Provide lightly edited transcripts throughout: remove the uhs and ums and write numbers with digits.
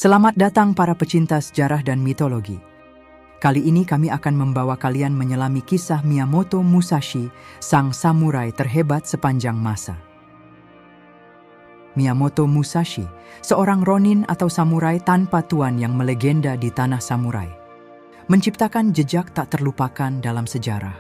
Selamat datang para pecinta sejarah dan mitologi. Kali ini kami akan membawa kalian menyelami kisah Miyamoto Musashi, sang samurai terhebat sepanjang masa. Miyamoto Musashi, seorang ronin atau samurai tanpa tuan yang melegenda di tanah samurai, menciptakan jejak tak terlupakan dalam sejarah.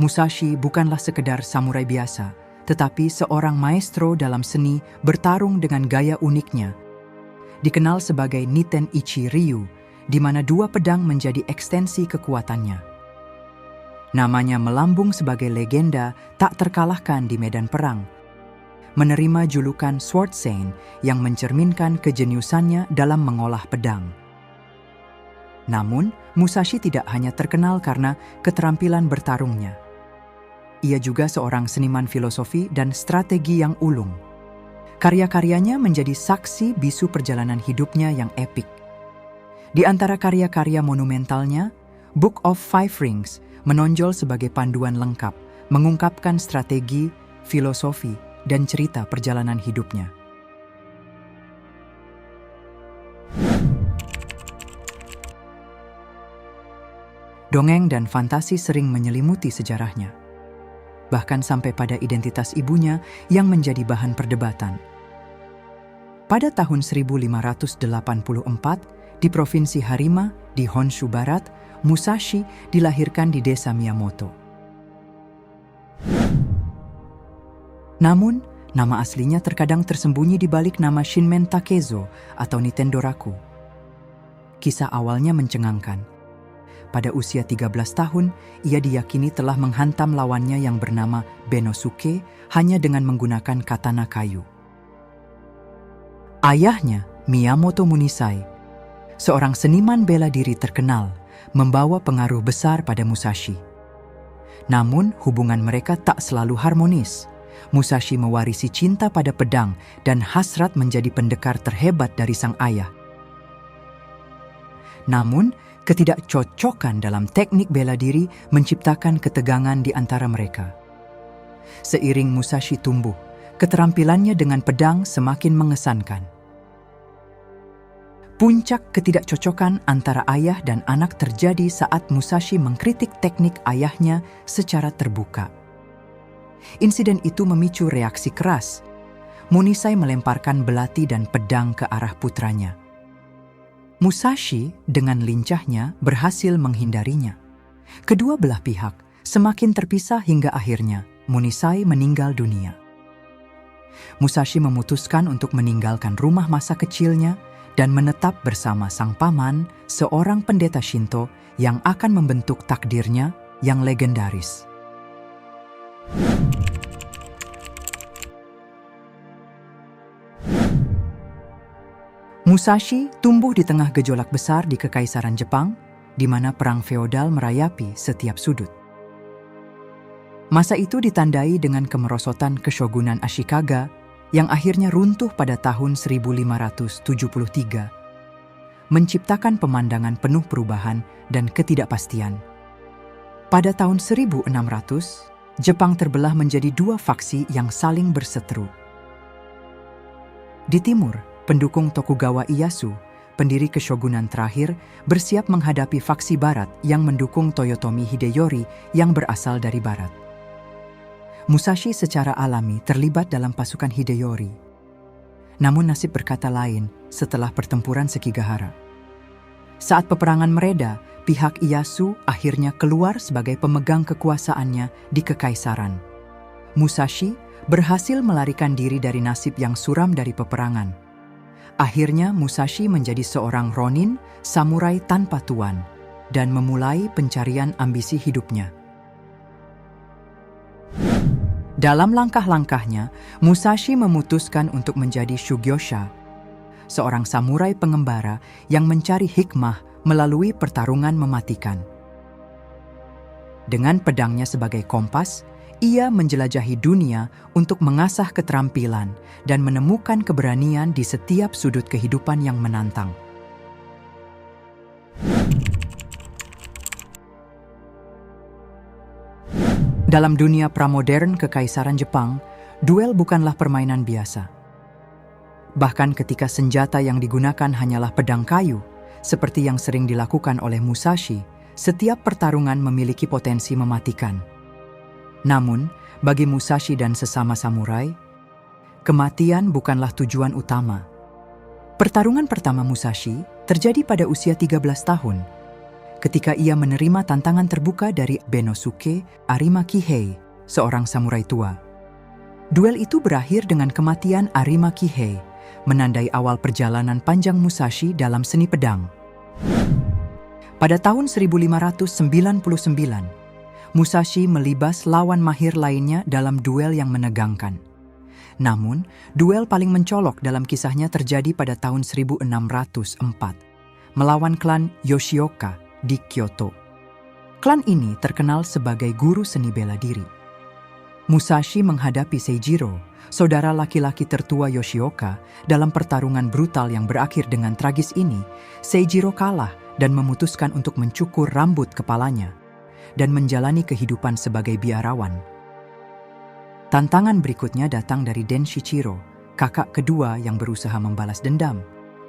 Musashi bukanlah sekedar samurai biasa, tetapi seorang maestro dalam seni bertarung dengan gaya uniknya. Dikenal sebagai Niten Ichi Ryu, di mana dua pedang menjadi ekstensi kekuatannya. Namanya melambung sebagai legenda tak terkalahkan di medan perang. Menerima julukan Sword Saint yang mencerminkan kejeniusannya dalam mengolah pedang. Namun, Musashi tidak hanya terkenal karena keterampilan bertarungnya. Ia juga seorang seniman filosofi dan strategi yang ulung. Karya-karyanya menjadi saksi bisu perjalanan hidupnya yang epik. Di antara karya-karya monumentalnya, Book of Five Rings menonjol sebagai panduan lengkap, mengungkapkan strategi, filosofi, dan cerita perjalanan hidupnya. Dongeng dan fantasi sering menyelimuti sejarahnya, bahkan sampai pada identitas ibunya yang menjadi bahan perdebatan. Pada tahun 1584, di Provinsi Harima, di Honshu Barat, Musashi dilahirkan di desa Miyamoto. Namun, nama aslinya terkadang tersembunyi di balik nama Shinmen Takezo atau Nitendoraku. Kisah awalnya mencengangkan. Pada usia 13 tahun, ia diyakini telah menghantam lawannya yang bernama Benosuke hanya dengan menggunakan katana kayu. Ayahnya, Miyamoto Munisai, seorang seniman bela diri terkenal, membawa pengaruh besar pada Musashi. Namun, hubungan mereka tak selalu harmonis. Musashi mewarisi cinta pada pedang dan hasrat menjadi pendekar terhebat dari sang ayah. Namun, ketidakcocokan dalam teknik bela diri menciptakan ketegangan di antara mereka. Seiring Musashi tumbuh, keterampilannya dengan pedang semakin mengesankan. Puncak ketidakcocokan antara ayah dan anak terjadi saat Musashi mengkritik teknik ayahnya secara terbuka. Insiden itu memicu reaksi keras. Munisai melemparkan belati dan pedang ke arah putranya. Musashi dengan lincahnya berhasil menghindarinya. Kedua belah pihak semakin terpisah hingga akhirnya Munisai meninggal dunia. Musashi memutuskan untuk meninggalkan rumah masa kecilnya dan menetap bersama sang paman, seorang pendeta Shinto yang akan membentuk takdirnya yang legendaris. Musashi tumbuh di tengah gejolak besar di Kekaisaran Jepang, di mana perang feodal merayapi setiap sudut. Masa itu ditandai dengan kemerosotan Keshogunan Ashikaga yang akhirnya runtuh pada tahun 1573, menciptakan pemandangan penuh perubahan dan ketidakpastian. Pada tahun 1600, Jepang terbelah menjadi dua faksi yang saling berseteru. Di timur, pendukung Tokugawa Ieyasu, pendiri Keshogunan terakhir, bersiap menghadapi faksi barat yang mendukung Toyotomi Hideyori yang berasal dari barat. Musashi secara alami terlibat dalam pasukan Hideyori. Namun nasib berkata lain setelah pertempuran Sekigahara. Saat peperangan mereda, pihak Ieyasu akhirnya keluar sebagai pemegang kekuasaannya di Kekaisaran. Musashi berhasil melarikan diri dari nasib yang suram dari peperangan. Akhirnya Musashi menjadi seorang ronin, samurai tanpa tuan, dan memulai pencarian ambisi hidupnya. Dalam langkah-langkahnya, Musashi memutuskan untuk menjadi Shugyosha, seorang samurai pengembara yang mencari hikmah melalui pertarungan mematikan. Dengan pedangnya sebagai kompas, ia menjelajahi dunia untuk mengasah keterampilan dan menemukan keberanian di setiap sudut kehidupan yang menantang. Dalam dunia pramodern Kekaisaran Jepang, duel bukanlah permainan biasa. Bahkan ketika senjata yang digunakan hanyalah pedang kayu, seperti yang sering dilakukan oleh Musashi, setiap pertarungan memiliki potensi mematikan. Namun, bagi Musashi dan sesama samurai, kematian bukanlah tujuan utama. Pertarungan pertama Musashi terjadi pada usia 13 tahun, ketika ia menerima tantangan terbuka dari Benosuke Arima Kihei, seorang samurai tua. Duel itu berakhir dengan kematian Arima Kihei, menandai awal perjalanan panjang Musashi dalam seni pedang. Pada tahun 1599, Musashi melibas lawan mahir lainnya dalam duel yang menegangkan. Namun, duel paling mencolok dalam kisahnya terjadi pada tahun 1604, melawan klan Yoshioka di Kyoto. Klan ini terkenal sebagai guru seni bela diri. Musashi menghadapi Seijiro, saudara laki-laki tertua Yoshioka, dalam pertarungan brutal yang berakhir dengan tragis ini. Seijiro kalah dan memutuskan untuk mencukur rambut kepalanya dan menjalani kehidupan sebagai biarawan. Tantangan berikutnya datang dari Den Shichiro, kakak kedua yang berusaha membalas dendam.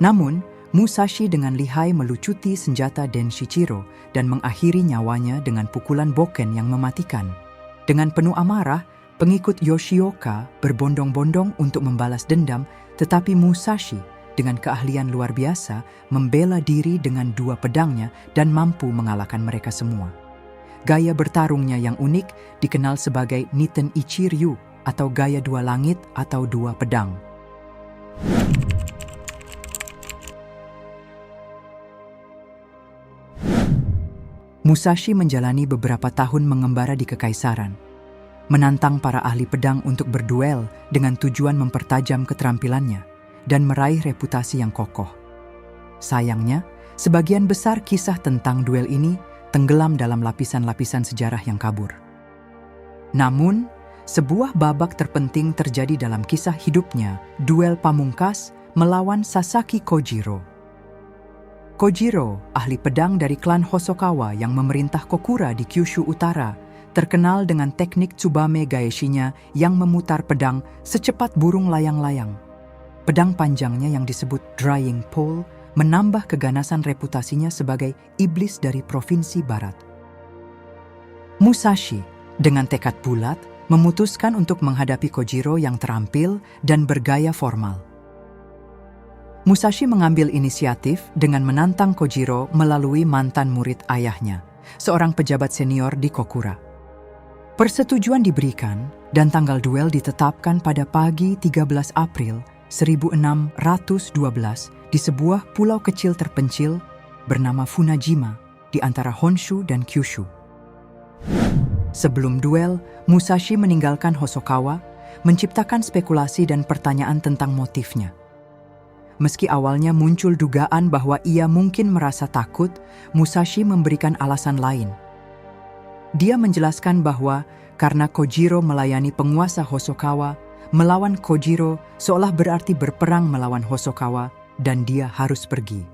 Namun, Musashi dengan lihai melucuti senjata Den Shichiro dan mengakhiri nyawanya dengan pukulan boken yang mematikan. Dengan penuh amarah, pengikut Yoshioka berbondong-bondong untuk membalas dendam, tetapi Musashi dengan keahlian luar biasa membela diri dengan dua pedangnya dan mampu mengalahkan mereka semua. Gaya bertarungnya yang unik dikenal sebagai Niten Ichiryu atau gaya dua langit atau dua pedang. Musashi menjalani beberapa tahun mengembara di kekaisaran, menantang para ahli pedang untuk berduel dengan tujuan mempertajam keterampilannya dan meraih reputasi yang kokoh. Sayangnya, sebagian besar kisah tentang duel ini tenggelam dalam lapisan-lapisan sejarah yang kabur. Namun, sebuah babak terpenting terjadi dalam kisah hidupnya, duel pamungkas melawan Sasaki Kojiro. Kojiro, ahli pedang dari klan Hosokawa yang memerintah Kokura di Kyushu Utara, terkenal dengan teknik Tsubame Gaeshi-nya yang memutar pedang secepat burung layang-layang. Pedang panjangnya yang disebut drying pole menambah keganasan reputasinya sebagai iblis dari provinsi barat. Musashi, dengan tekad bulat, memutuskan untuk menghadapi Kojiro yang terampil dan bergaya formal. Musashi mengambil inisiatif dengan menantang Kojiro melalui mantan murid ayahnya, seorang pejabat senior di Kokura. Persetujuan diberikan dan tanggal duel ditetapkan pada pagi 13 April 1612 di sebuah pulau kecil terpencil bernama Funajima di antara Honshu dan Kyushu. Sebelum duel, Musashi meninggalkan Hosokawa, menciptakan spekulasi dan pertanyaan tentang motifnya. Meski awalnya muncul dugaan bahwa ia mungkin merasa takut, Musashi memberikan alasan lain. Dia menjelaskan bahwa karena Kojiro melayani penguasa Hosokawa, melawan Kojiro seolah berarti berperang melawan Hosokawa dan dia harus pergi.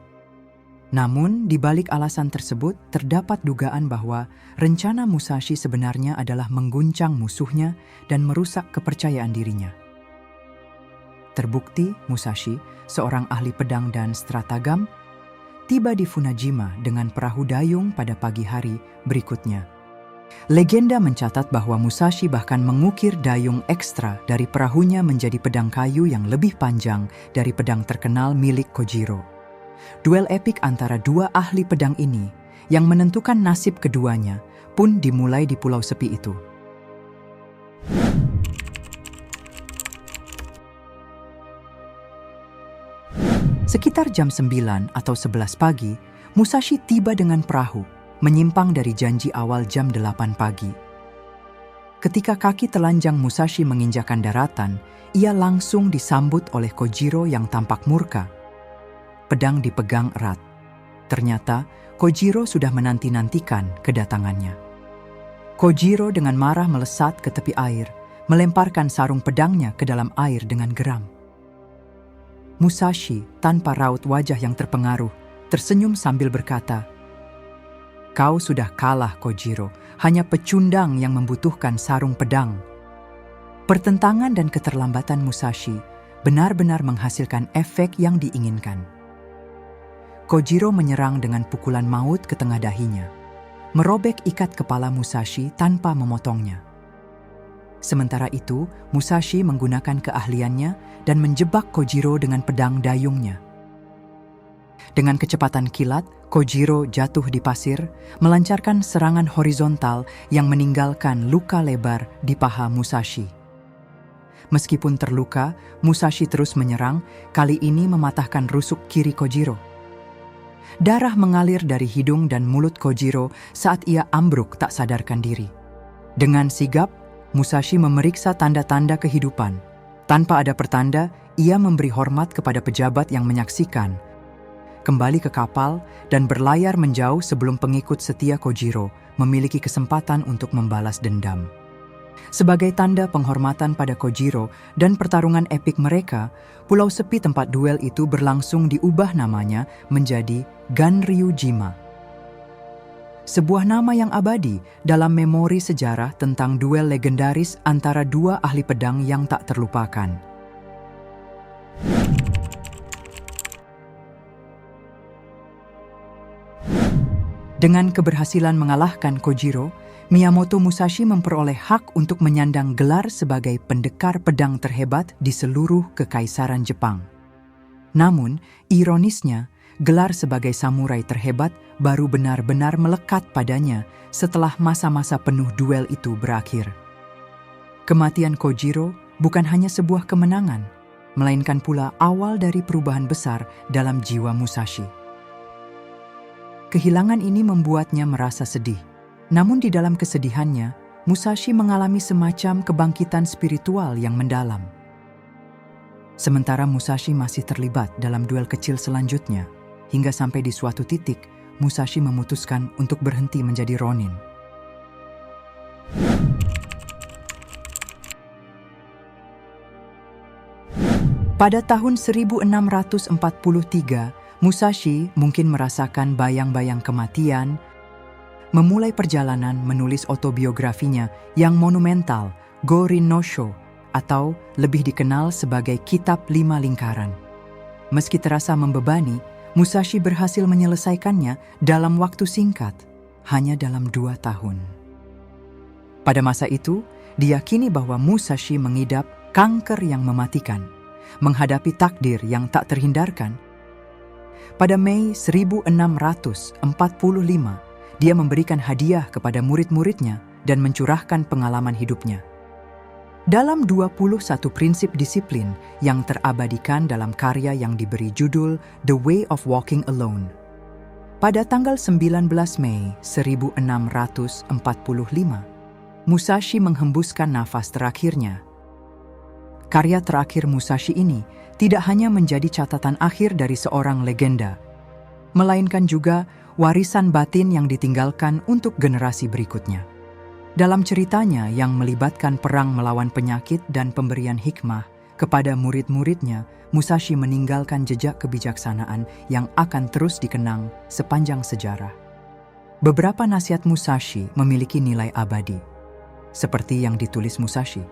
Namun, di balik alasan tersebut terdapat dugaan bahwa rencana Musashi sebenarnya adalah mengguncang musuhnya dan merusak kepercayaan dirinya. Terbukti, Musashi, seorang ahli pedang dan stratagam, tiba di Funajima dengan perahu dayung pada pagi hari berikutnya. Legenda mencatat bahwa Musashi bahkan mengukir dayung ekstra dari perahunya menjadi pedang kayu yang lebih panjang dari pedang terkenal milik Kojiro. Duel epik antara dua ahli pedang ini yang menentukan nasib keduanya pun dimulai di pulau sepi itu. Sekitar jam 9 atau 11 pagi, Musashi tiba dengan perahu, menyimpang dari janji awal jam 8 pagi. Ketika kaki telanjang Musashi menginjakan daratan, ia langsung disambut oleh Kojiro yang tampak murka. Pedang dipegang erat. Ternyata, Kojiro sudah menanti-nantikan kedatangannya. Kojiro dengan marah melesat ke tepi air, melemparkan sarung pedangnya ke dalam air dengan geram. Musashi, tanpa raut wajah yang terpengaruh, tersenyum sambil berkata, "Kau sudah kalah, Kojiro. Hanya pecundang yang membutuhkan sarung pedang." Pertentangan dan keterlambatan Musashi benar-benar menghasilkan efek yang diinginkan. Kojiro menyerang dengan pukulan maut ke tengah dahinya, merobek ikat kepala Musashi tanpa memotongnya. Sementara itu, Musashi menggunakan keahliannya dan menjebak Kojiro dengan pedang dayungnya. Dengan kecepatan kilat, Kojiro jatuh di pasir, melancarkan serangan horizontal yang meninggalkan luka lebar di paha Musashi. Meskipun terluka, Musashi terus menyerang, kali ini mematahkan rusuk kiri Kojiro. Darah mengalir dari hidung dan mulut Kojiro saat ia ambruk tak sadarkan diri. Dengan sigap, Musashi memeriksa tanda-tanda kehidupan. Tanpa ada pertanda, ia memberi hormat kepada pejabat yang menyaksikan, kembali ke kapal, dan berlayar menjauh sebelum pengikut setia Kojiro memiliki kesempatan untuk membalas dendam. Sebagai tanda penghormatan pada Kojiro dan pertarungan epik mereka, pulau sepi tempat duel itu berlangsung diubah namanya menjadi Ganryujima. Sebuah nama yang abadi dalam memori sejarah tentang duel legendaris antara dua ahli pedang yang tak terlupakan. Dengan keberhasilan mengalahkan Kojiro, Miyamoto Musashi memperoleh hak untuk menyandang gelar sebagai pendekar pedang terhebat di seluruh kekaisaran Jepang. Namun, ironisnya, gelar sebagai samurai terhebat baru benar-benar melekat padanya setelah masa-masa penuh duel itu berakhir. Kematian Kojiro bukan hanya sebuah kemenangan, melainkan pula awal dari perubahan besar dalam jiwa Musashi. Kehilangan ini membuatnya merasa sedih. Namun di dalam kesedihannya, Musashi mengalami semacam kebangkitan spiritual yang mendalam. Sementara Musashi masih terlibat dalam duel kecil selanjutnya, hingga sampai di suatu titik, Musashi memutuskan untuk berhenti menjadi Ronin. Pada tahun 1643, Musashi mungkin merasakan bayang-bayang kematian, memulai perjalanan menulis autobiografinya yang monumental, Gorin no Sho, atau lebih dikenal sebagai Kitab 5 Lingkaran. Meski terasa membebani, Musashi berhasil menyelesaikannya dalam waktu singkat, hanya dalam 2 tahun. Pada masa itu, diyakini bahwa Musashi mengidap kanker yang mematikan, menghadapi takdir yang tak terhindarkan. Pada Mei 1645, dia memberikan hadiah kepada murid-muridnya dan mencurahkan pengalaman hidupnya. Dalam 21 prinsip disiplin yang terabadikan dalam karya yang diberi judul The Way of Walking Alone. Pada tanggal 19 Mei 1645, Musashi menghembuskan nafas terakhirnya. Karya terakhir Musashi ini tidak hanya menjadi catatan akhir dari seorang legenda, melainkan juga warisan batin yang ditinggalkan untuk generasi berikutnya. Dalam ceritanya yang melibatkan perang melawan penyakit dan pemberian hikmah kepada murid-muridnya, Musashi meninggalkan jejak kebijaksanaan yang akan terus dikenang sepanjang sejarah. Beberapa nasihat Musashi memiliki nilai abadi. Seperti yang ditulis Musashi,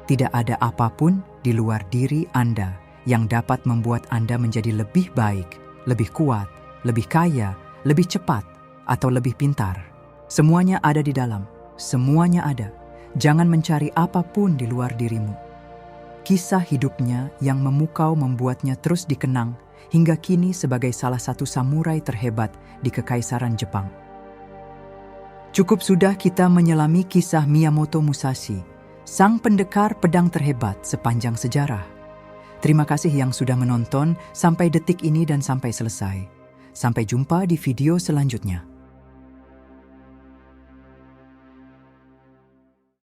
tidak ada apapun di luar diri Anda yang dapat membuat Anda menjadi lebih baik, lebih kuat, lebih kaya, lebih cepat, atau lebih pintar. Semuanya ada di dalam. Semuanya ada. Jangan mencari apapun di luar dirimu. Kisah hidupnya yang memukau membuatnya terus dikenang hingga kini sebagai salah satu samurai terhebat di Kekaisaran Jepang. Cukup sudah kita menyelami kisah Miyamoto Musashi, sang pendekar pedang terhebat sepanjang sejarah. Terima kasih yang sudah menonton sampai detik ini dan sampai selesai. Sampai jumpa di video selanjutnya.